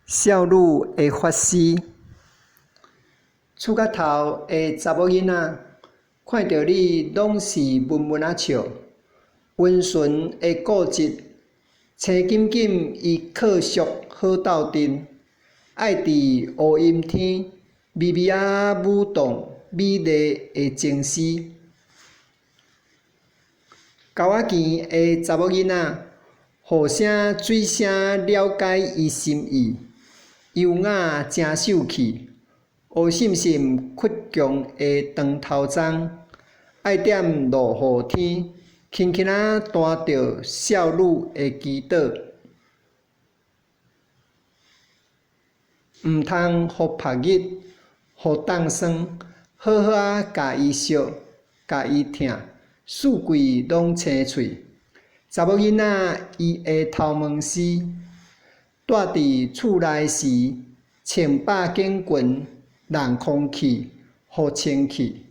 少女的法师，厝角头的查某囡仔，看到你拢是闷闷笑，温顺的固执，青紧紧伊课属好斗阵，爱伫乌阴天微微舞动美丽的情诗。狗仔墘的查某囡仔，互声水声了解伊心意，优雅真秀气，乌闪闪倔强的长头鬃，爱踮落雨天，轻轻弹着少女的祈祷。毋通互晒日，互冻霜，好好甲伊烧，甲伊疼，四季拢青翠。查某囡仔伊的头毛丝，住伫厝内时，穿百件裙，让空气，互清气。